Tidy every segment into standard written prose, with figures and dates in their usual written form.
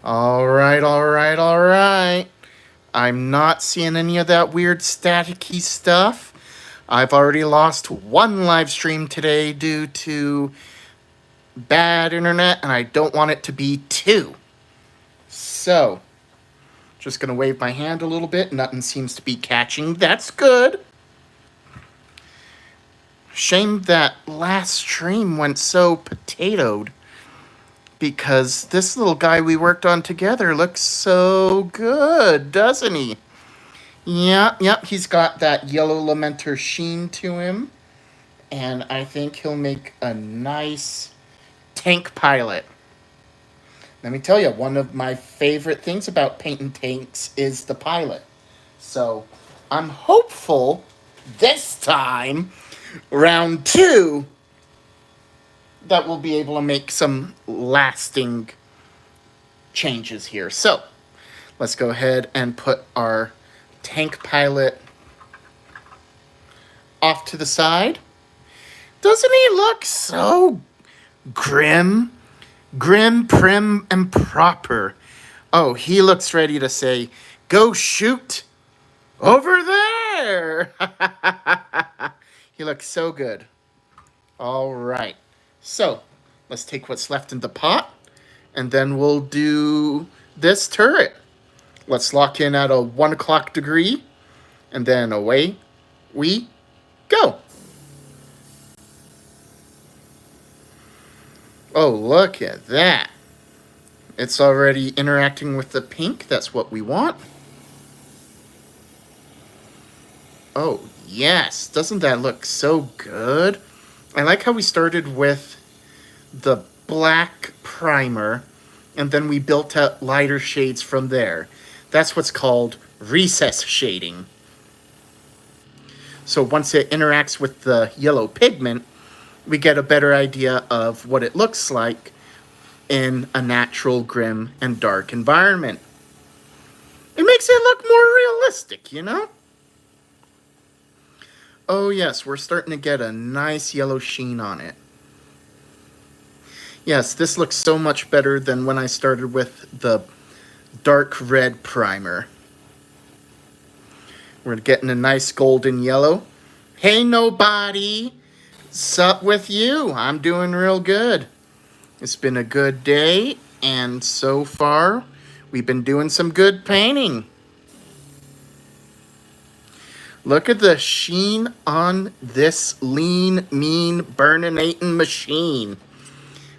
All right, all right, all right. I'm not seeing any of that weird staticky stuff. I've already lost one live stream today due to bad internet, and I don't want it to be two. So, just gonna wave my hand a little bit. Nothing seems to be catching. That's good. Shame that last stream went so potatoed. Because this little guy we worked on together looks so good, doesn't he? Yep, he's got that yellow Lamenter sheen to him. And I think he'll make a nice tank pilot. Let me tell you, one of my favorite things about painting tanks is the pilot. So I'm hopeful this time, round two, that we'll be able to make some lasting changes here. So let's go ahead and put our tank pilot off to the side. Doesn't he look so grim? Grim, prim, and proper. Oh, he looks ready to say, "Go shoot over there." He looks so good. All right. So let's take what's left in the pot, and then we'll do this turret. Let's lock in at a 1 o'clock degree, and then away we go. Oh, look at that. It's already interacting with the pink. That's what we want. Oh, yes. Doesn't that look so good? I like how we started with the black primer, and then we built up lighter shades from there. That's what's called recess shading. So once it interacts with the yellow pigment, we get a better idea of what it looks like in a natural, grim, and dark environment. It makes it look more realistic, you know? Oh yes, we're starting to get a nice yellow sheen on it. Yes, this looks so much better than when I started with the dark red primer. We're getting a nice golden yellow. Hey, nobody! Sup with you? I'm doing real good. It's been a good day, and so far, we've been doing some good painting. Look at the sheen on this lean, mean, burninating machine.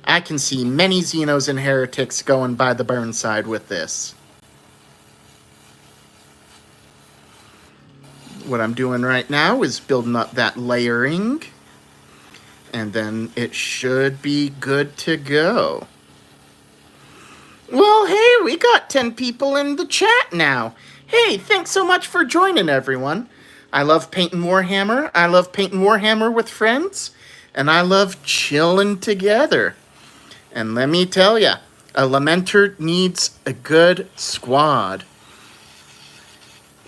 I can see many Xenos and Heretics going by the burn side with this. What I'm doing right now is building up that layering, and then it should be good to go. Well, hey, we got 10 people in the chat now. Hey, thanks so much for joining, everyone. I love painting Warhammer. I love painting Warhammer with friends, and I love chilling together. And let me tell ya, a Lamenter needs a good squad.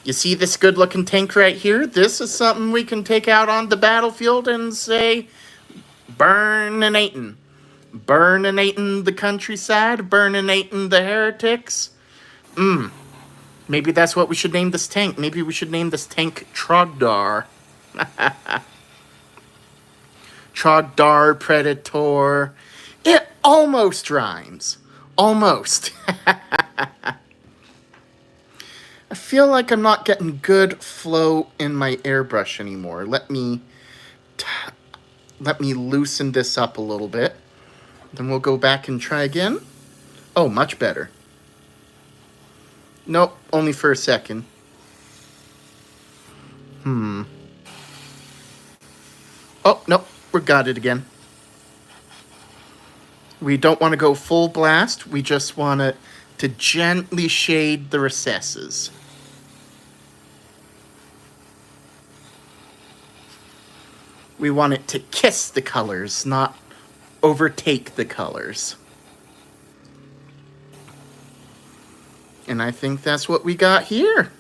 You see this good-looking tank right here? This is something we can take out on the battlefield and say, burninating. Burninating the countryside, burninating the heretics. Maybe that's what we should name this tank. Maybe we should name this tank Trogdar. Trogdar Predator. It almost rhymes. Almost. I feel like I'm not getting good flow in my airbrush anymore. Let me loosen this up a little bit. Then we'll go back and try again. Oh, much better. Nope, only for a second. Oh, nope, we got it again. We don't want to go full blast. We just want to gently shade the recesses. We want it to kiss the colors, not overtake the colors. And I think that's what we got here.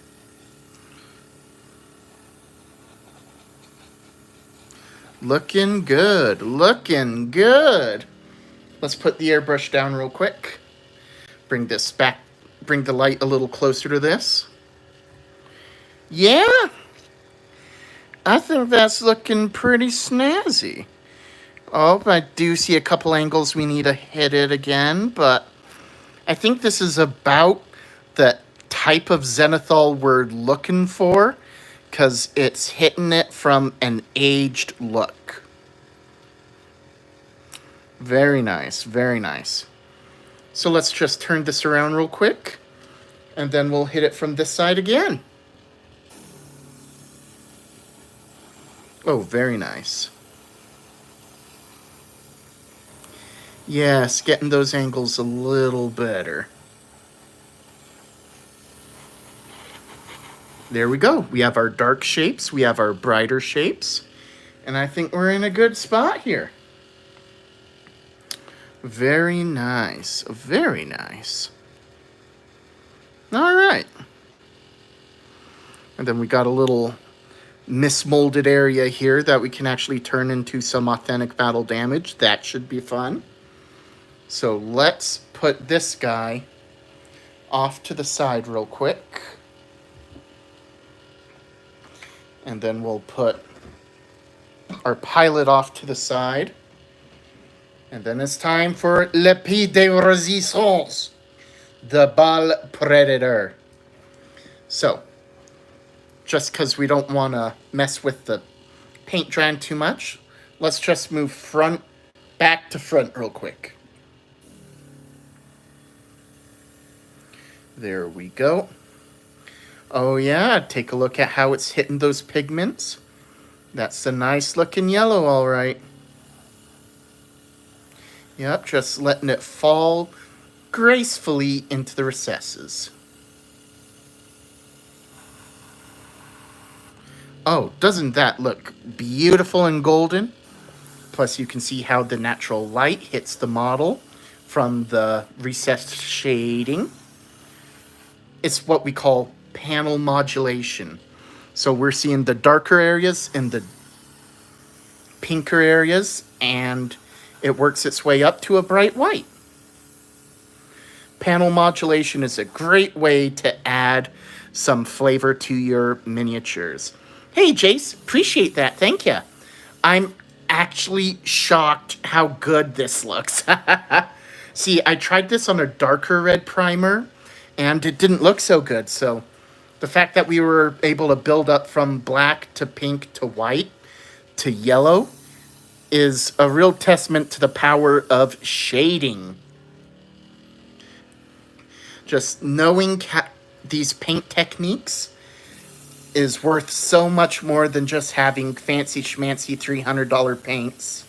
Looking good, looking good. Let's put the airbrush down real quick. Bring this back, bring the light a little closer to this. Yeah, I think that's looking pretty snazzy. Oh, I do see a couple angles we need to hit it again, but I think this is about the type of zenithal we're looking for, because it's hitting it from an aged look. Very nice, very nice. So let's just turn this around real quick, and then we'll hit it from this side again. Oh, very nice. Yes, getting those angles a little better. There we go. We have our dark shapes, we have our brighter shapes, and I think we're in a good spot here. Very nice, very nice. All right. And then we got a little mismolded area here that we can actually turn into some authentic battle damage. That should be fun. So let's put this guy off to the side real quick. And then we'll put our pilot off to the side. And then it's time for Le Pied de Resistance, the Ball Predator. So, just because we don't want to mess with the paint drying too much, let's just move back to front real quick. There we go. Oh yeah, take a look at how it's hitting those pigments. That's a nice looking yellow, all right. Yep, just letting it fall gracefully into the recesses. Oh, doesn't that look beautiful and golden? Plus you can see how the natural light hits the model from the recessed shading. It's what we call panel modulation. So we're seeing the darker areas and the pinker areas, and it works its way up to a bright white. Panel modulation is a great way to add some flavor to your miniatures. Hey, Jace, appreciate that. Thank you. I'm actually shocked how good this looks. See, I tried this on a darker red primer, and it didn't look so good. So the fact that we were able to build up from black to pink to white to yellow is a real testament to the power of shading. Just knowing these paint techniques is worth so much more than just having fancy schmancy $300 paints.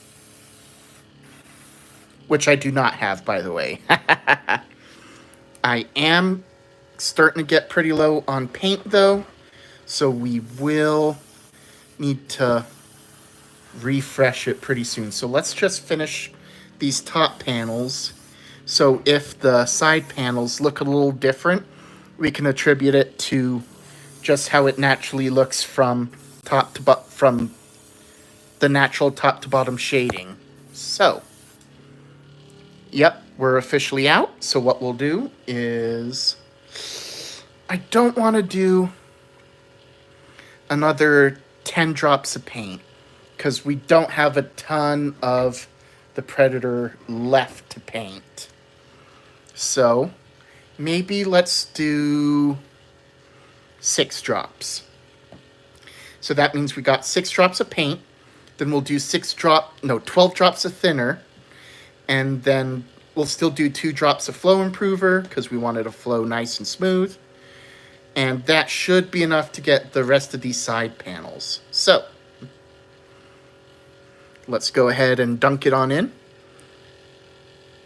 Which I do not have, by the way. I am starting to get pretty low on paint, though. So we will need to refresh it pretty soon. So let's just finish these top panels. So if the side panels look a little different, we can attribute it to just how it naturally looks from from the natural top to bottom shading. So, yep, we're officially out. So what we'll do is, I don't want to do another 10 drops of paint because we don't have a ton of the Predator left to paint. So maybe let's do 6 drops. So that means we got 6 drops of paint. Then we'll do 12 drops of thinner. And then we'll still do 2 drops of flow improver because we want it to flow nice and smooth. And that should be enough to get the rest of these side panels. So let's go ahead and dunk it on in.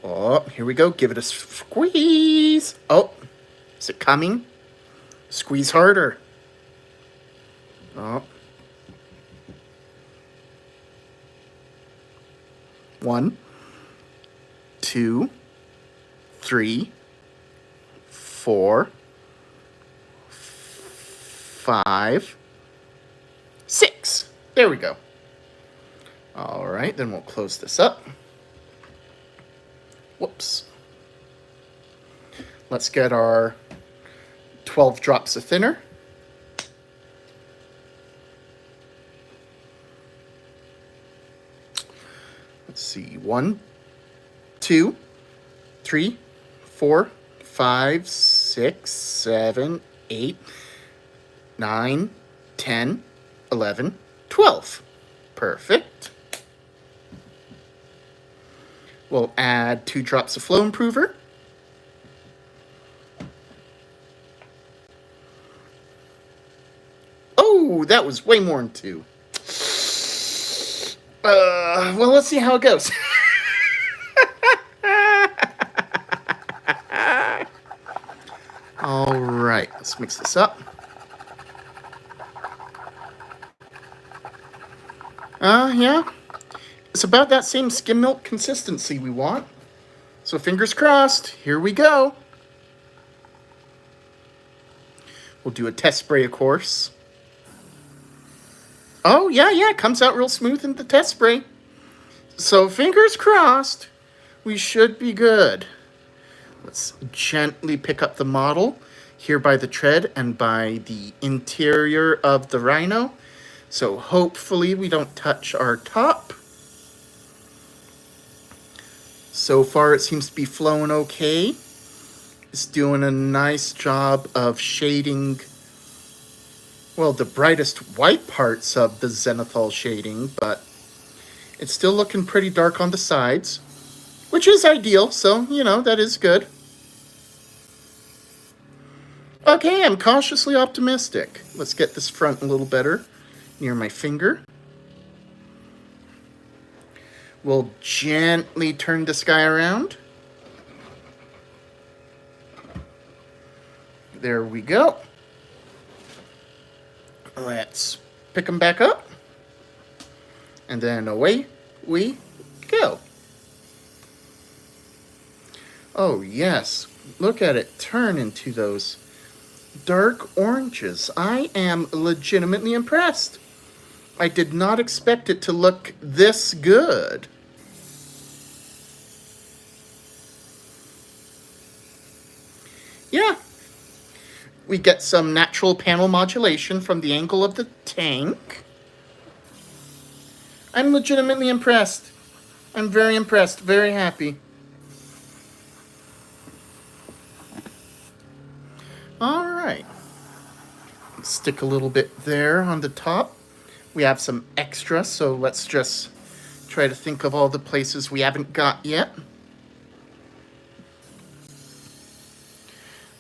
Oh, here we go. Give it a squeeze. Oh, is it coming? Squeeze harder. Oh. 1, 2, 3, 4, 5, 6. There we go. All right, then we'll close this up. Whoops. Let's get our 12 drops of thinner. Let's see, 1, 2, 3, 4, 5, 6, 7, 8, 9, 10, 11, 12. Perfect. We'll add 2 drops of flow improver. Oh, that was way more than 2. Well, let's see how it goes. All right, let's mix this up. Yeah. It's about that same skim milk consistency we want. So fingers crossed, here we go. We'll do a test spray, of course. Oh, yeah, it comes out real smooth in the test spray. So fingers crossed, we should be good. Let's gently pick up the model here by the tread and by the interior of the rhino. So hopefully we don't touch our top. So far it seems to be flowing okay. It's doing a nice job of shading, well, the brightest white parts of the zenithal shading, but it's still looking pretty dark on the sides, which is ideal, so, that is good. Okay, I'm cautiously optimistic. Let's get this front a little better near my finger. We'll gently turn this guy around. There we go. Let's pick them back up. And then away we go. Oh, yes. Look at it turn into those dark oranges. I am legitimately impressed. I did not expect it to look this good. Yeah. We get some natural panel modulation from the angle of the tank. I'm legitimately impressed. I'm very impressed, very happy. All right. Stick a little bit there on the top. We have some extra, so let's just try to think of all the places we haven't got yet.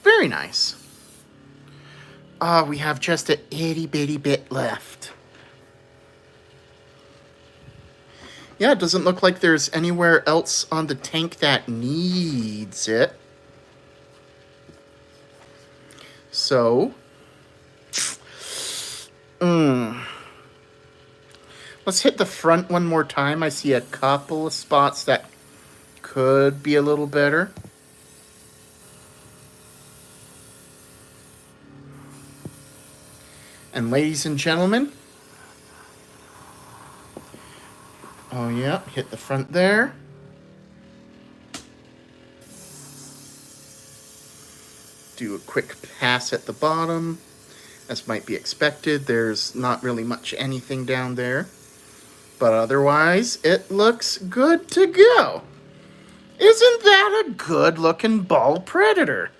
Very nice. We have just a itty bitty bit left. Yeah, it doesn't look like there's anywhere else on the tank that needs it. So, let's hit the front one more time. I see a couple of spots that could be a little better. And ladies and gentlemen, oh yeah, hit the front there. Do a quick pass at the bottom. As might be expected, there's not really much anything down there. But otherwise, it looks good to go. Isn't that a good-looking ball predator?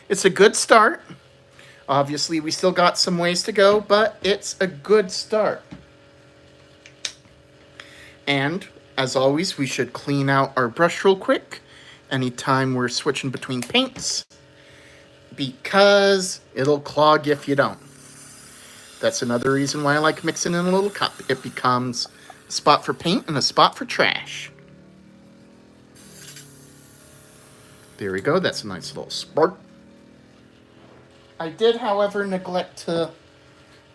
It's a good start. Obviously, we still got some ways to go, but it's a good start. And, as always, we should clean out our brush real quick anytime we're switching between paints, because it'll clog if you don't. That's another reason why I like mixing in a little cup. It becomes a spot for paint and a spot for trash. There we go. That's a nice little spark. I did, however, neglect to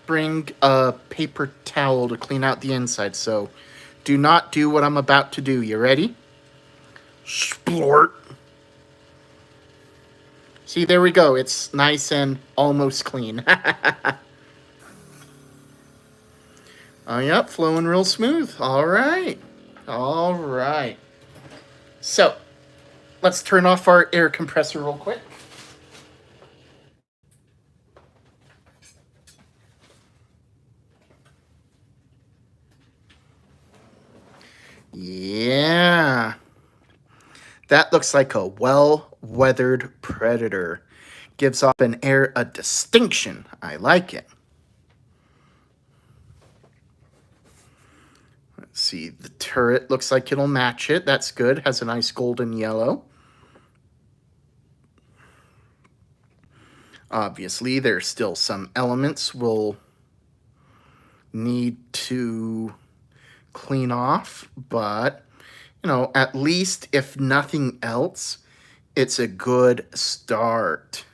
bring a paper towel to clean out the inside, so do not do what I'm about to do. You ready? Splort. See, there we go. It's nice and almost clean. Oh, yep, flowing real smooth. All right. All right. So, let's turn off our air compressor real quick. That looks like a well-weathered predator. Gives off an air of distinction. I like it. Let's see. The turret looks like it'll match it. That's good. Has a nice golden yellow. Obviously, there's still some elements we'll need to clean off, but, you know, at least if nothing else, it's a good start.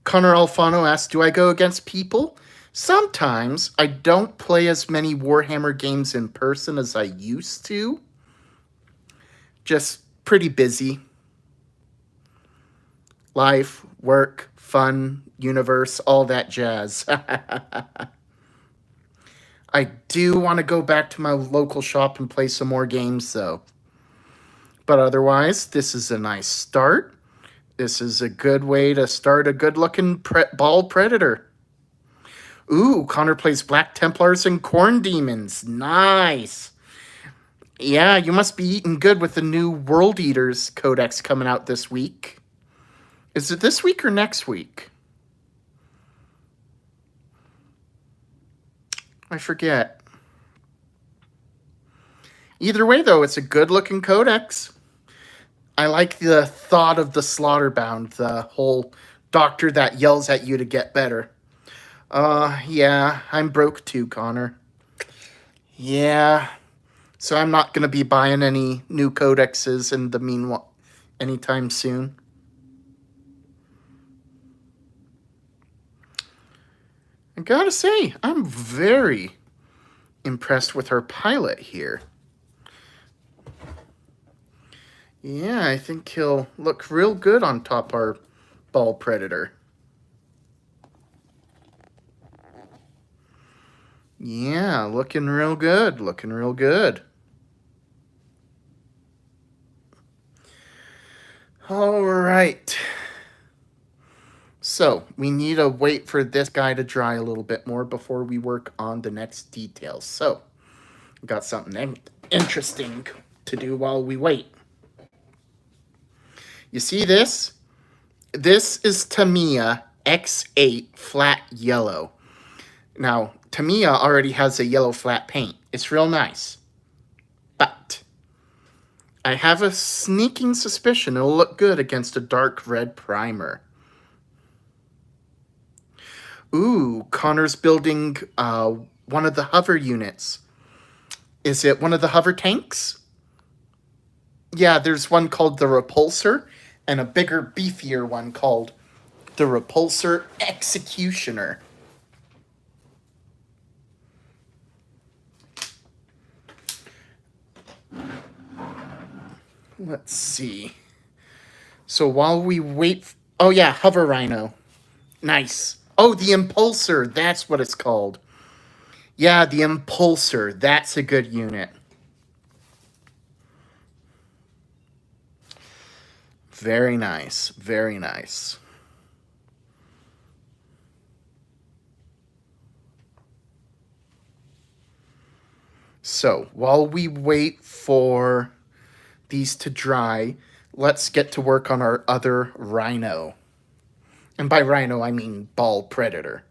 Connor Alfano asks, do I go against people? Sometimes. I don't play as many Warhammer games in person as I used to. Just pretty busy. Life, work, fun, universe, all that jazz. I do want to go back to my local shop and play some more games, though. But otherwise, this is a nice start. This is a good way to start a good-looking ball predator. Ooh, Connor plays Black Templars and Corn Demons. Nice. Yeah, you must be eating good with the new World Eaters Codex coming out this week. Is it this week or next week? I forget. Either way, though, it's a good-looking codex. I like the thought of the Slaughterbound, the whole doctor that yells at you to get better. Yeah, I'm broke too, Connor. Yeah, so I'm not going to be buying any new codexes in the meanwhile anytime soon. I gotta say, I'm very impressed with her pilot here. Yeah, I think he'll look real good on top our ball predator. Yeah, looking real good, looking real good. All right. So, we need to wait for this guy to dry a little bit more before we work on the next details. So, got something interesting to do while we wait. You see this? This is Tamiya X8 flat yellow. Now, Tamiya already has a yellow flat paint. It's real nice. But I have a sneaking suspicion it'll look good against a dark red primer. Ooh, Connor's building one of the hover units. Is it one of the hover tanks? Yeah, there's one called the Repulsor and a bigger, beefier one called the Repulsor Executioner. Let's see. So while we wait... Oh, yeah, Hover Rhino. Nice. Oh, the Impulsor. That's what it's called. Yeah, the Impulsor. That's a good unit. Very nice. Very nice. So, while we wait for these to dry, let's get to work on our other rhino. And by rhino, I mean ball predator.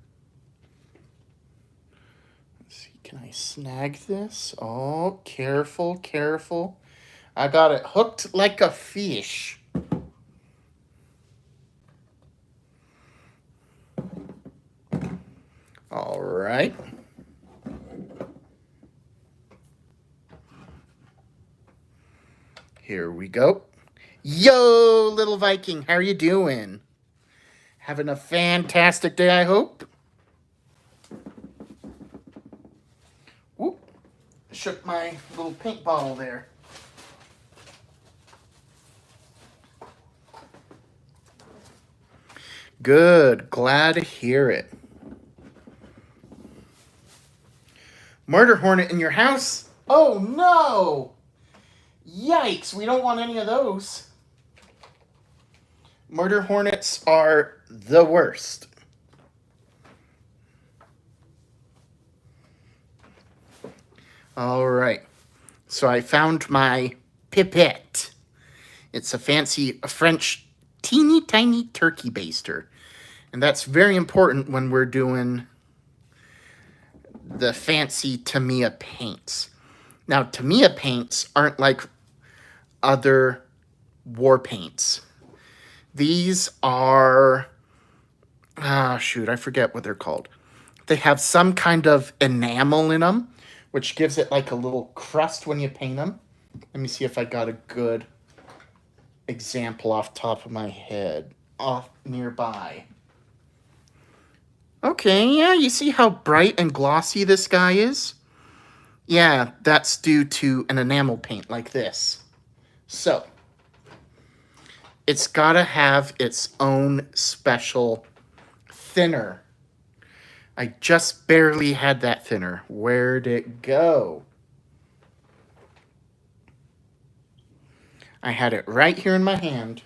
Let's see, can I snag this? Oh, careful, careful. I got it hooked like a fish. All right. Here we go. Yo, little Viking, how are you doing? Having a fantastic day, I hope. Whoop. Shook my little paint bottle there. Good. Glad to hear it. Murder Hornet in your house? Oh, no! Yikes, we don't want any of those. Murder Hornets are the worst. All right. So I found my pipette It's a fancy French teeny tiny turkey baster. And that's very important when we're doing the fancy Tamiya paints. Now, Tamiya paints aren't like other war paints. These are, I forget what they're called. They have some kind of enamel in them, which gives it like a little crust when you paint them. Let me see if I got a good example off top of my head, off nearby. Okay, yeah, you see how bright and glossy this guy is? Yeah, that's due to an enamel paint like this. So, it's gotta have its own special thinner. I just barely had that thinner. Where'd it go? I had it right here in my hand.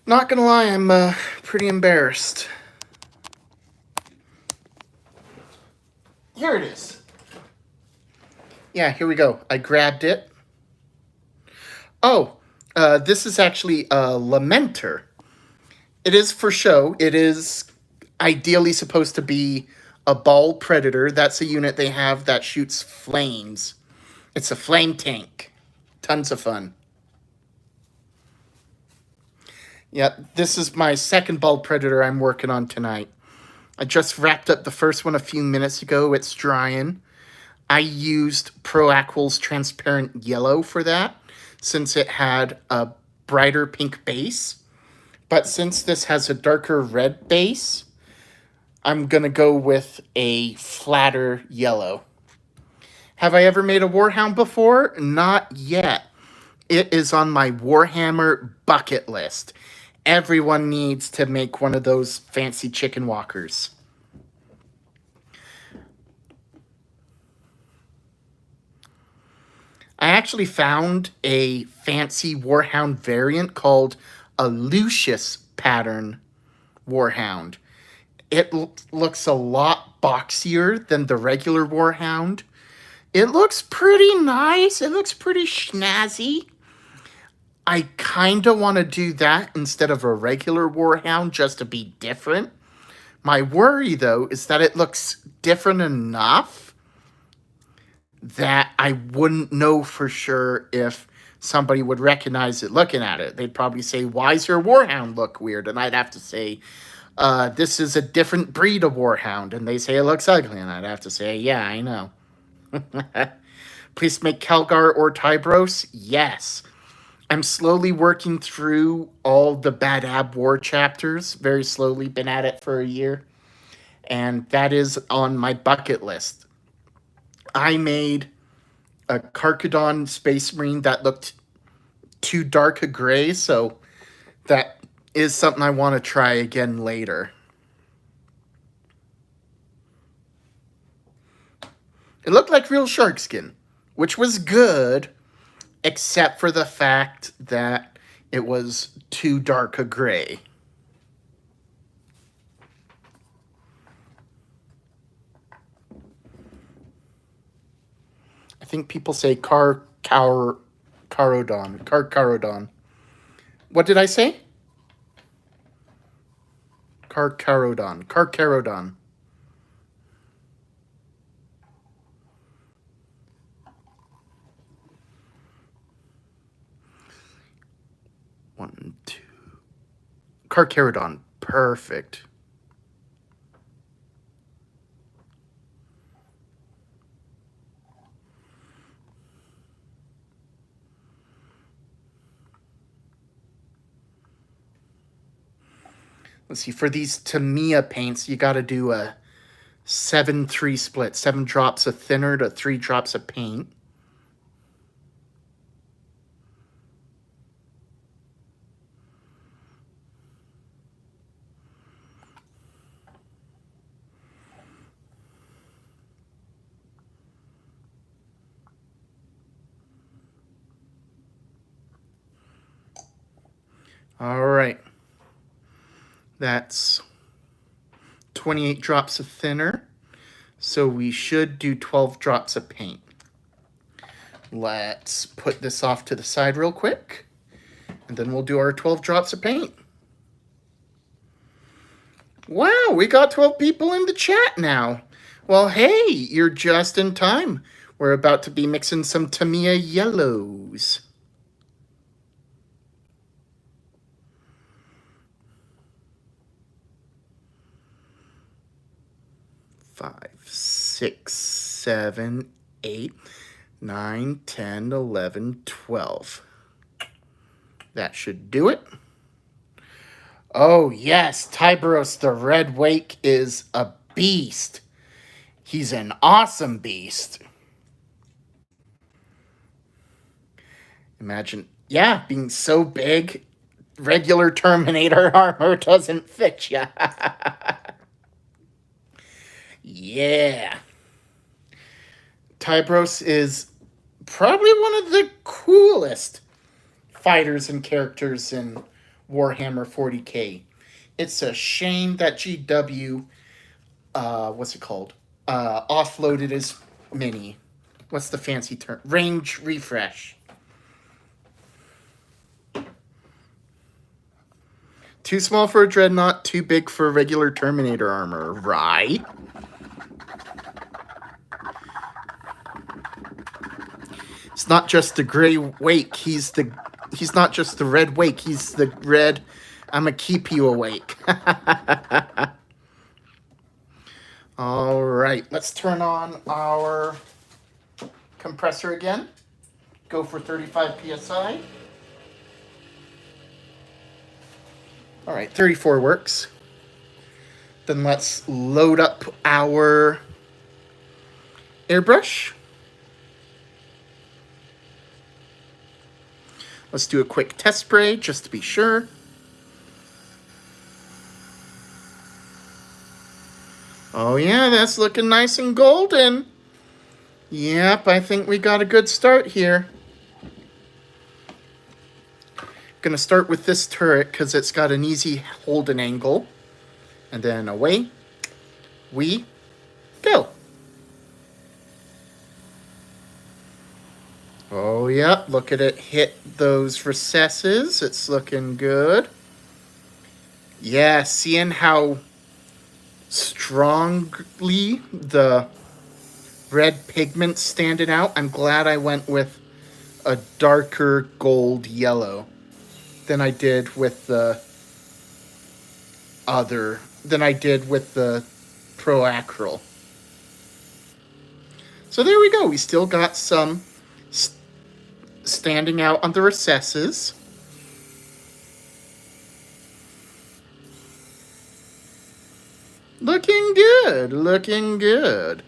Not gonna lie, I'm pretty embarrassed. Here it is. Yeah, here we go. I grabbed it. Oh, this is actually a Lamenter. It is for show. It is ideally supposed to be a ball predator. That's a unit they have that shoots flames. It's a flame tank. Tons of fun. Yep, this is my second ball predator I'm working on tonight. I just wrapped up the first one a few minutes ago. It's drying. I used ProAquil's transparent yellow for that, since it had a brighter pink base. But since this has a darker red base, I'm going to go with a flatter yellow. Have I ever made a Warhound before? Not yet. It is on my Warhammer bucket list. Everyone needs to make one of those fancy chicken walkers. I actually found a fancy Warhound variant called a Lucius pattern Warhound. It looks a lot boxier than the regular Warhound. It looks pretty nice. It looks pretty snazzy. I kind of want to do that instead of a regular Warhound just to be different. My worry, though, is that it looks different enough that I wouldn't know for sure if somebody would recognize it looking at it. They'd probably say, why does your Warhound look weird? And I'd have to say, this is a different breed of Warhound. And they say it looks ugly. And I'd have to say, yeah, I know. Please make Calgar or Tybros? Yes. I'm slowly working through all the Bad Ab War chapters. Very slowly. Been at it for a year. And that is on my bucket list. I made a Karkadon Space Marine that looked too dark a gray, so that is something I want to try again later. It looked like real shark skin, which was good, except for the fact that it was too dark a gray. I think people say Carcharodon. What did I say? Carcharodon. One, two. Carcharodon. Perfect. Let's see, for these Tamiya paints, you got to do a 7-3 split. 7 drops of thinner to 3 drops of paint. All right. That's 28 drops of thinner, So we should do 12 drops of paint. Let's put this off to the side real quick, and then we'll do our 12 drops of paint. Wow, we got 12 people in the chat now. Well, hey, you're just in time. We're about to be mixing some Tamiya yellows. 5, 6, 7, 8, 9, 10, 11, 12. That should do it. Oh, yes, Tyberos the Red Wake is a beast. He's an awesome beast. Imagine, yeah, being so big, regular Terminator armor doesn't fit ya. Yeah. Tyberos is probably one of the coolest fighters and characters in Warhammer 40k. It's a shame that GW, what's it called? Offloaded his mini. What's the fancy term? Range refresh. Too small for a dreadnought, too big for regular Terminator armor, right? It's not just the gray wake, he's not just the red wake, he's the red, I'ma keep you awake. All right, let's turn on our compressor again. Go for 35 PSI. All right, 34 works. Then let's load up our airbrush. Let's do a quick test spray just to be sure. Oh yeah, that's looking nice and golden. Yep, I think we got a good start here. Gonna start with this turret because it's got an easy holding angle. And then away we go. Oh, yep, look at it hit those recesses. It's looking good. Yeah, seeing how strongly the red pigment's standing out, I'm glad I went with a darker gold yellow than I did with the Proacryl. So there we go. We still got some standing out on the recesses. Looking good, looking good.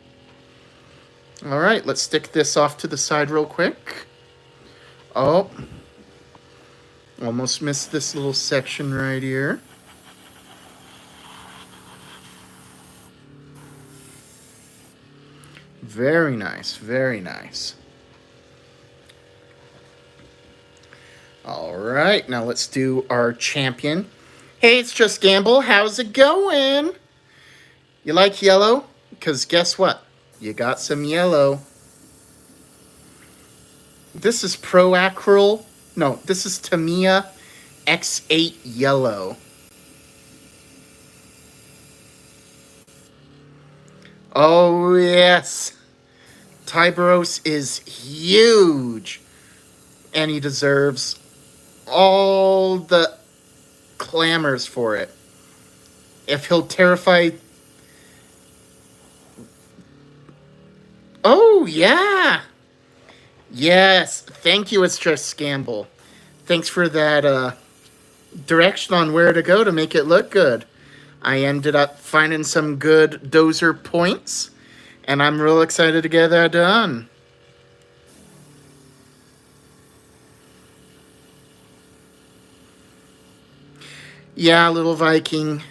All right, let's stick this off to the side real quick. Oh, almost missed this little section right here. Very nice, very nice. All right, now let's do our champion. Hey, it's Just Gamble. How's it going? You like yellow? Because guess what? You got some yellow. This is Proacryl. No, this is Tamiya X8 yellow. Oh, yes. Tyberos is huge. And he deserves all the clamors for it. If he'll terrify... Oh, yeah. Yes. Thank you, It's Just Gamble. Thanks for that direction on where to go to make it look good. I ended up finding some good dozer points, and I'm real excited to get that done. Yeah, little Viking.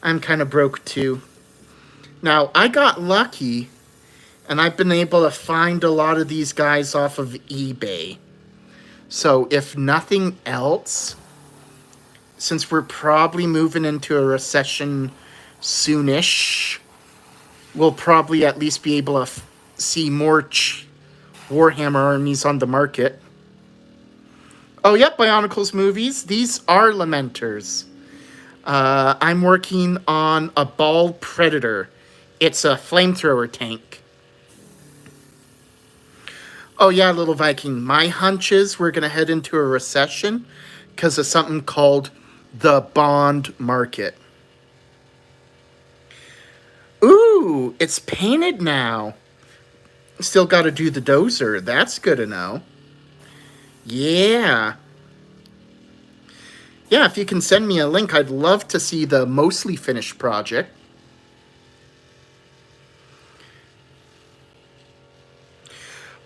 I'm kind of broke too. Now, I got lucky, and I've been able to find a lot of these guys off of eBay. So, if nothing else, since we're probably moving into a recession soonish, we'll probably at least be able to see more Warhammer armies on the market. Oh, yep, Bionicles movies. These are Lamenters. I'm working on a Ball Predator. It's a flamethrower tank. Oh, yeah, little Viking. My hunch is we're going to head into a recession because of something called the bond market. Ooh, it's painted now. Still got to do the dozer. That's good to know. Yeah. Yeah, if you can send me a link, I'd love to see the mostly finished project.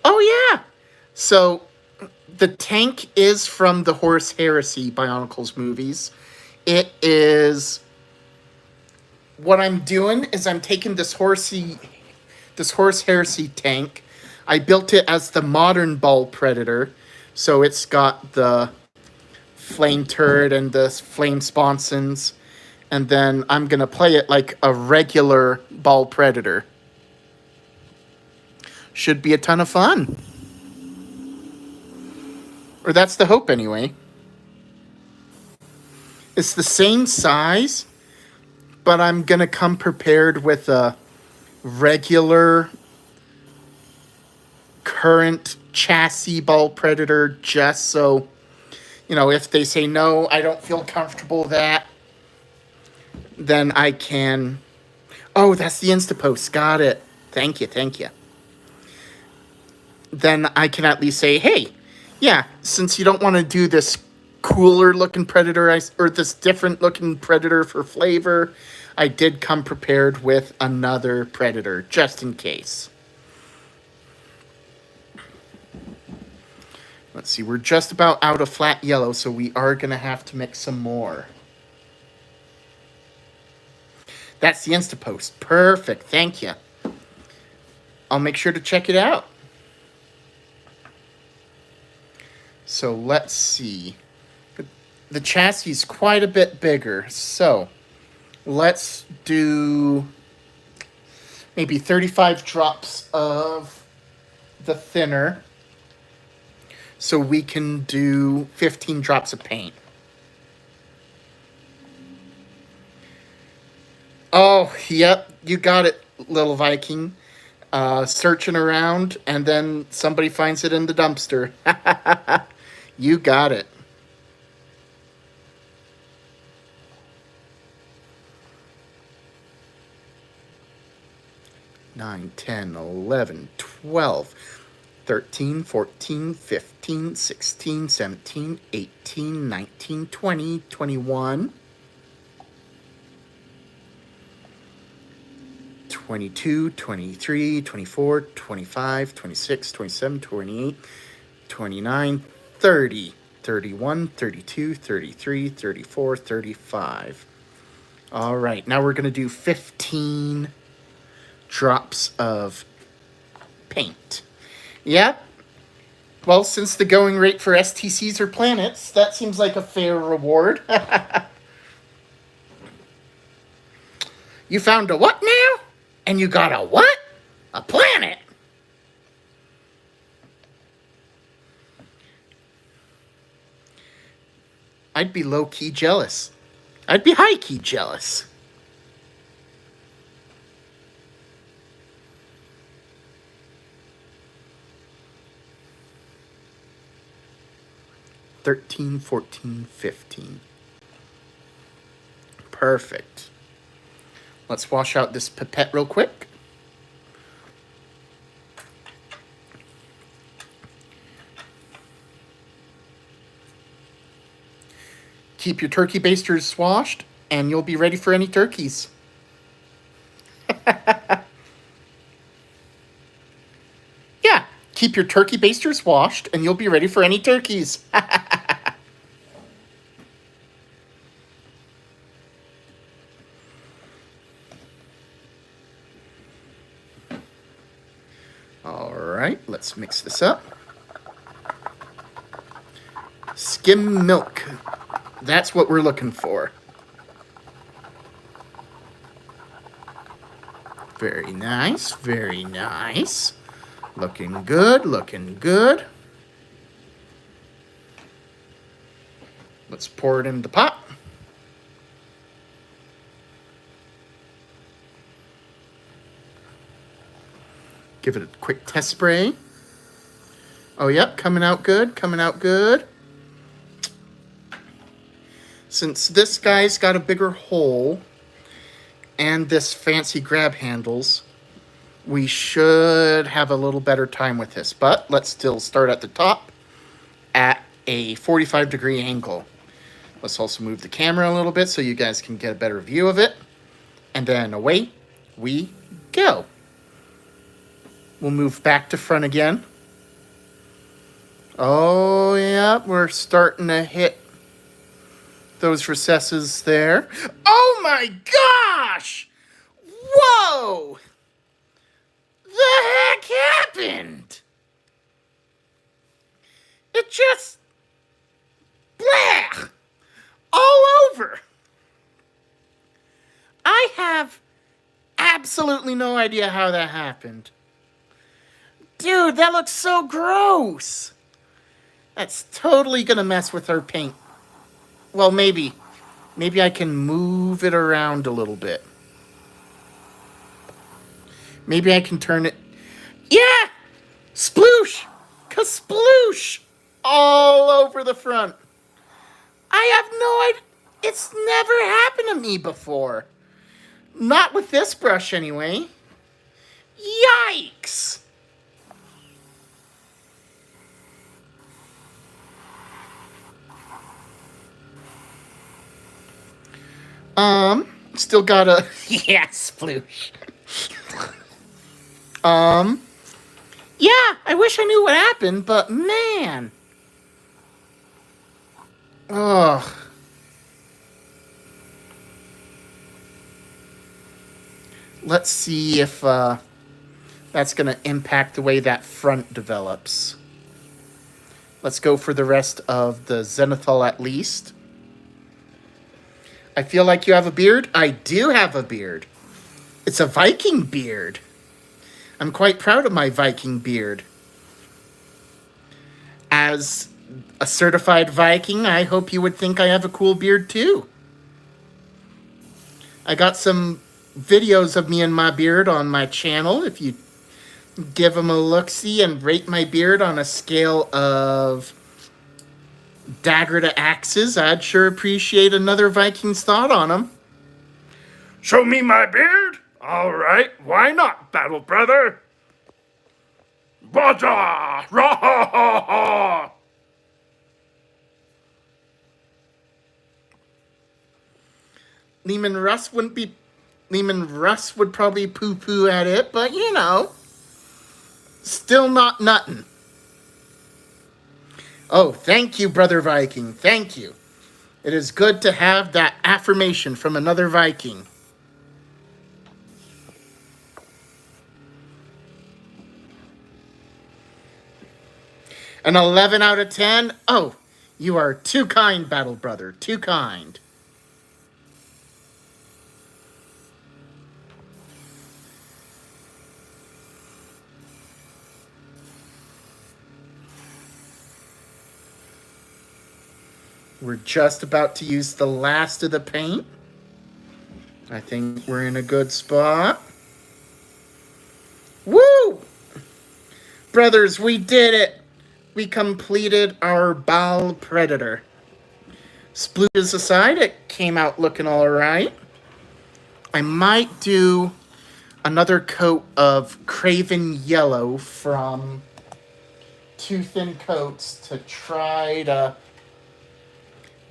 Oh, yeah. So, the tank is from the Horse Heresy Bionicles movies. It is. What I'm doing is I'm taking this Horse Heresy tank. I built it as the modern Ball Predator. So it's got the flame turret and the flame sponsons. And then I'm going to play it like a regular Ball Predator. Should be a ton of fun. Or that's the hope anyway. It's the same size, but I'm going to come prepared with a regular current chassis Ball Predator just so, if they say no, I don't feel comfortable with that, then I can... Oh, that's the Instapost. Got it. Thank you. Then I can at least say, hey, yeah, since you don't want to do this cooler looking Predator or this different looking Predator for flavor, I did come prepared with another Predator just in case. Let's see, we're just about out of flat yellow, so we are going to have to mix some more. That's the Instapost. Perfect, thank you. I'll make sure to check it out. So let's see. The chassis is quite a bit bigger, so let's do maybe 35 drops of the thinner so we can do 15 drops of paint. Oh, yep, you got it, little Viking. Searching around, and then somebody finds it in the dumpster. You got it. Nine, 10, 11, 12, 13, 14, 15, 16, 17, 18, 19, 20, 21, 22, 23, 24, 25, 26, 27, 28, 29, 30, 31, 32, 33, 34, 35. All right, now we're going to do 15 drops of paint. Yep. Well, since the going rate for STCs are planets, that seems like a fair reward. You found a what now? And you got a what? A planet. I'd be low-key jealous. I'd be high-key jealous. $13, 14, 15. Perfect. Let's wash out this pipette real quick. Keep your turkey basters washed, and you'll be ready for any turkeys. Yeah, keep your turkey basters washed, and you'll be ready for any turkeys. All right, let's mix this up. Skim milk. That's what we're looking for. Very nice, very nice. Looking good, looking good. Let's pour it in the pot. Give it a quick test spray. Oh, yep, coming out good, coming out good. Since this guy's got a bigger hole and this fancy grab handles, we should have a little better time with this. But let's still start at the top at a 45-degree angle. Let's also move the camera a little bit so you guys can get a better view of it. And then away we go. We'll move back to front again. Oh, yeah, we're starting to hit those recesses there. Oh, my gosh! Whoa! The heck happened? It just... blah! All over. I have absolutely no idea how that happened. Dude, that looks so gross. That's totally gonna mess with our paint. Well, maybe. Maybe I can move it around a little bit. Maybe I can turn it... Yeah! Sploosh! Kasploosh! All over the front. I have no idea. It's never happened to me before. Not with this brush, anyway. Yikes! Still got a... yeah, sploosh. Yeah, I wish I knew what happened, but man. Ugh. Let's see if that's going to impact the way that front develops. Let's go for the rest of the zenithal at least. I feel like you have a beard. I do have a beard. It's a Viking beard. I'm quite proud of my Viking beard. As a certified Viking, I hope you would think I have a cool beard too. I got some videos of me and my beard on my channel. If you give them a look-see and rate my beard on a scale of dagger to axes, I'd sure appreciate another Viking's thought on them. Show me my beard? All right, why not, battle brother? Baja! Ra-ha-ha-ha! Lehman Russ would probably poo-poo at it, but you know, still not nuttin'. Oh, thank you, Brother Viking. Thank you. It is good to have that affirmation from another Viking. An 11 out of 10? Oh, you are too kind, Battle Brother. Too kind. We're just about to use the last of the paint. I think we're in a good spot. Woo! Brothers, we did it! We completed our Baal Predator. Splooges aside, it came out looking alright. I might do another coat of Craven Yellow from Two Thin Coats to try to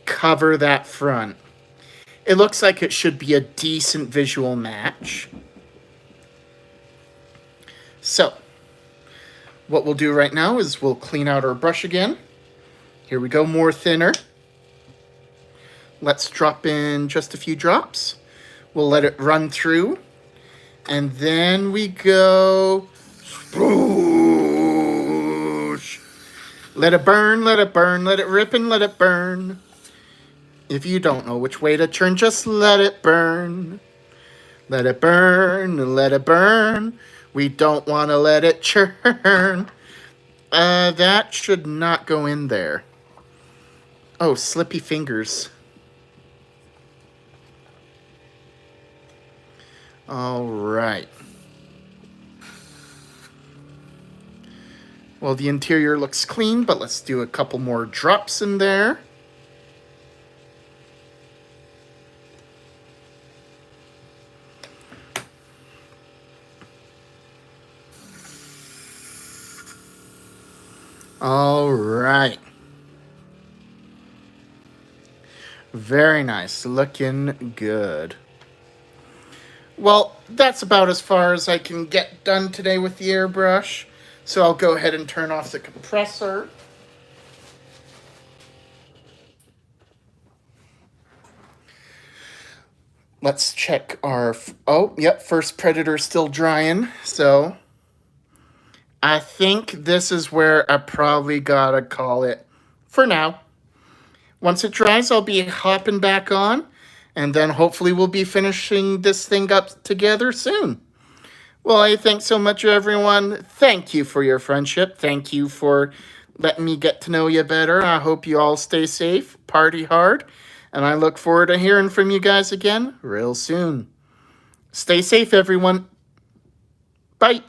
cover that front. It looks like it should be a decent visual match. So, what we'll do right now is we'll clean out our brush again. Here we go, more thinner. Let's drop in just a few drops. We'll let it run through. And then we go... Sploosh! Let it burn, let it burn, let it rip and let it burn. If you don't know which way to turn, just let it burn. Let it burn, let it burn. We don't want to let it churn. That should not go in there. Oh, slippy fingers. All right. Well, the interior looks clean, but let's do a couple more drops in there. All right. Very nice. Looking good. Well, that's about as far as I can get done today with the airbrush. So I'll go ahead and turn off the compressor. Let's check our... Oh, yep, first Predator still drying. So I think this is where I probably gotta call it for now. Once it dries, I'll be hopping back on, and then hopefully we'll be finishing this thing up together soon. Well, I thank so much, everyone. Thank you for your friendship. Thank you for letting me get to know you better. I hope you all stay safe, party hard, and I look forward to hearing from you guys again real soon. Stay safe, everyone. Bye.